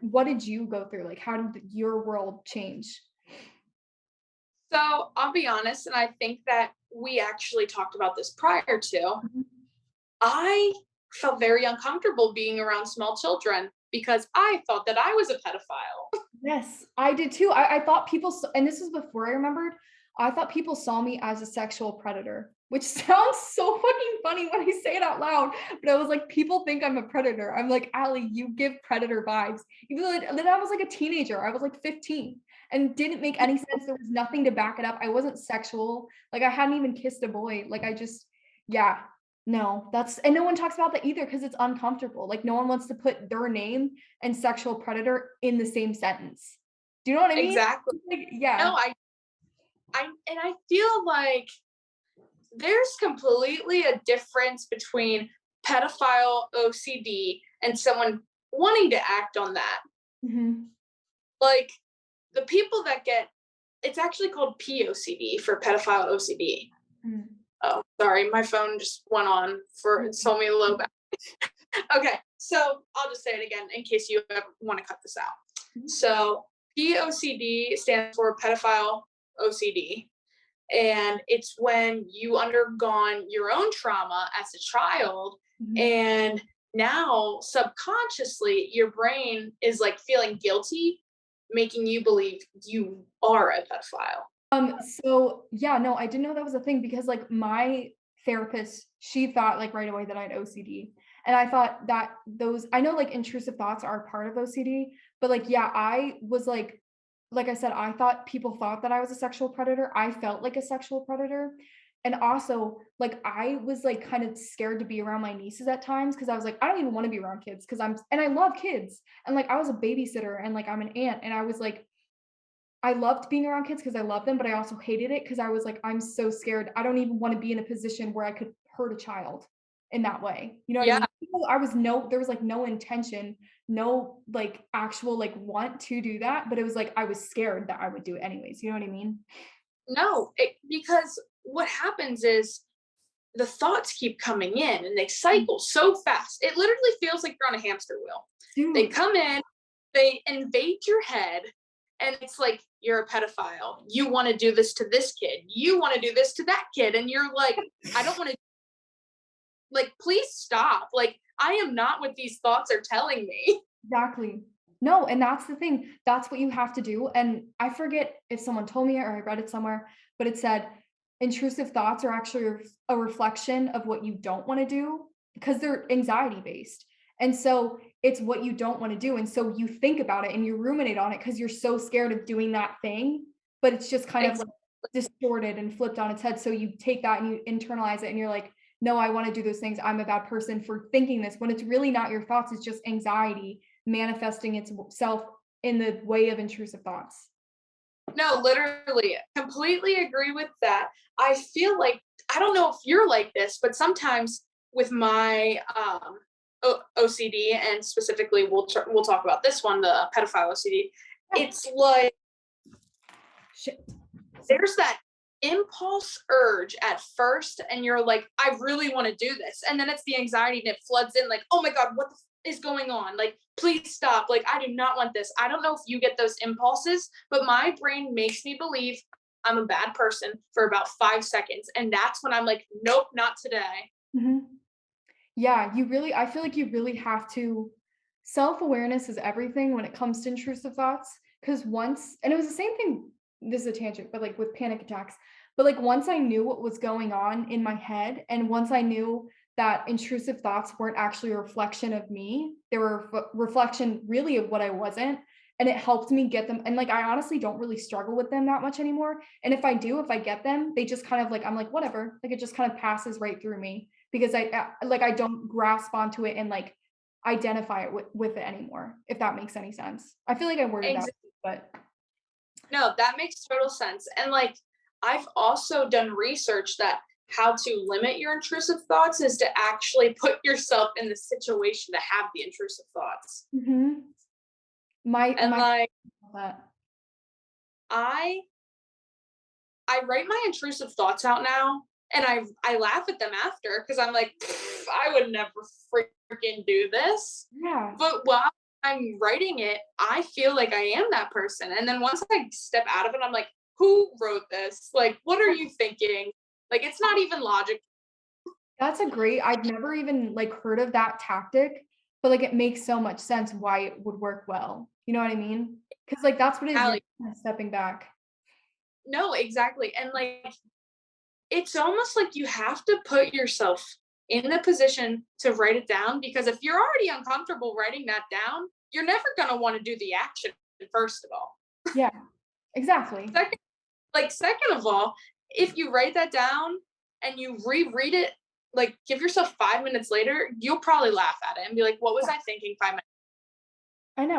what did you go through? Like, how did your world change? So I'll be honest, and I think that we actually talked about this prior to. Mhm. I felt very uncomfortable being around small children because I thought that I was a pedophile. Yes, I did too. I thought people, and this was before I remembered, I thought people saw me as a sexual predator, which sounds so fucking funny when I say it out loud. But I was like, people think I'm a predator. I'm like, Alli, you give predator vibes. Even though then I was like a teenager, I was like 15 and didn't make any sense. There was nothing to back it up. I wasn't sexual. Like I hadn't even kissed a boy. Like I just, yeah, no, that's, and no one talks about that either because it's uncomfortable. Like no one wants to put their name and sexual predator in the same sentence. Do you know what I mean? Exactly. Like, yeah. No, I feel like there's completely a difference between pedophile OCD and someone wanting to act on that. Mhm. Like the people that get, it's actually called POCD for pedophile OCD. Mm. Oh, sorry, my phone just went on for it told me a little bit. Okay, so I'll just say it again in case you ever want to cut this out. Mhm. So POCD stands for pedophile OCD. And it's when you undergone your own trauma as a child, Mhm. and now subconsciously your brain is like feeling guilty, making you believe you are a pedophile. So yeah, no, I didn't know that was a thing because like my therapist, she thought like right away that I had OCD. And I thought that those I know like intrusive thoughts are part of OCD, but like yeah, I was like I said, I thought people thought that I was a sexual predator. I felt like a sexual predator. And also, like I was like kind of scared to be around my nieces at times because I was like, I don't even want to be around kids because and I love kids. And like I was a babysitter and like I'm an aunt and I was like I loved being around kids because I love them, but I also hated it because I was like, I'm so scared. I don't even want to be in a position where I could hurt a child in that way. You know what I Yeah, mean? Even though I was no, there was like no intention, no like actual like want to do that, but it was like I was scared that I would do it anyways. You know what I mean? no, because what happens is the thoughts keep coming in and they cycle so fast. It literally feels like you're on a hamster wheel. They Dude, come in, they invade your head, and it's like you're a pedophile. You want to do this to this kid. You want to do this to that kid. And you're like, I don't want to, like, please stop. Like, I am not what these thoughts are telling me. exactly. No, and that's the thing. That's what you have to do. And I forget if someone told me it or I read it somewhere, but it said intrusive thoughts are actually a reflection of what you don't want to do because they're anxiety based. And so it's what you don't want to do. And so you think about it and you ruminate on it because you're so scared of doing that thing, but it's just kind of Ex- like distorted and flipped on its head. So you take that and you internalize it and you're like, no, I want to do those things. I'm a bad person for thinking this when it's really not your thoughts. It's just anxiety manifesting itself in the way of intrusive thoughts. no, literally, completely agree with that. I feel like, I don't know if you're like this, but sometimes with my OCD, and specifically, we'll talk about this one, the pedophile OCD. Yeah. It's like Shit. Sorry. there's that impulse urge at first, and you're like, I really want to do this, and then it's the anxiety and it floods in, like, oh my god, what is going on? Like, please stop. Like, I do not want this. I don't know if you get those impulses, but my brain makes me believe I'm a bad person for about 5 seconds, and that's when I'm like, nope, not today. Mhm. Yeah, I feel like you really have to self-awareness is everything when it comes to intrusive thoughts. Because once and it was the same thing, this is a tangent, but, like, with panic attacks. But, like, once I knew what was going on in my head, and once I knew that intrusive thoughts weren't actually a reflection of me, they were a reflection really of what I wasn't, and it helped me get them and, like, I honestly don't really struggle with them that much anymore, and if I do, if I get them, they just kind of, like I'm like, "Whatever," like, it just kind of passes right through me because like, I don't grasp onto it and, like, identify it with it anymore, if that makes any sense. I feel like I worded that, Exactly. but No, that makes total sense. And like, I've also done research that how to limit your intrusive thoughts is to actually put yourself in the situation to have the intrusive thoughts. mhm. And My like, that. I I write my intrusive thoughts out now, and I laugh at them after because I'm like, I would never freaking do this. Yeah. But while I'm writing it, I feel like I am that person. And then once I step out of it, I'm like, who wrote this? Like, what are you thinking? Like, it's not even logic. That's a great I've never even, like, heard of that tactic, but, like, it makes so much sense why it would work well. You know what I mean? Because like, that's what it is, you're Allie, kinda stepping back. no, exactly. And like, it's almost like you have to put yourself in the position to write it down because if you're already uncomfortable writing that down, you're never going to want to do the action, first of all. Yeah, exactly. Second, second of all, if you write that down and you reread it, like give yourself 5 minutes later, you'll probably laugh at it and be like, what was I thinking 5 minutes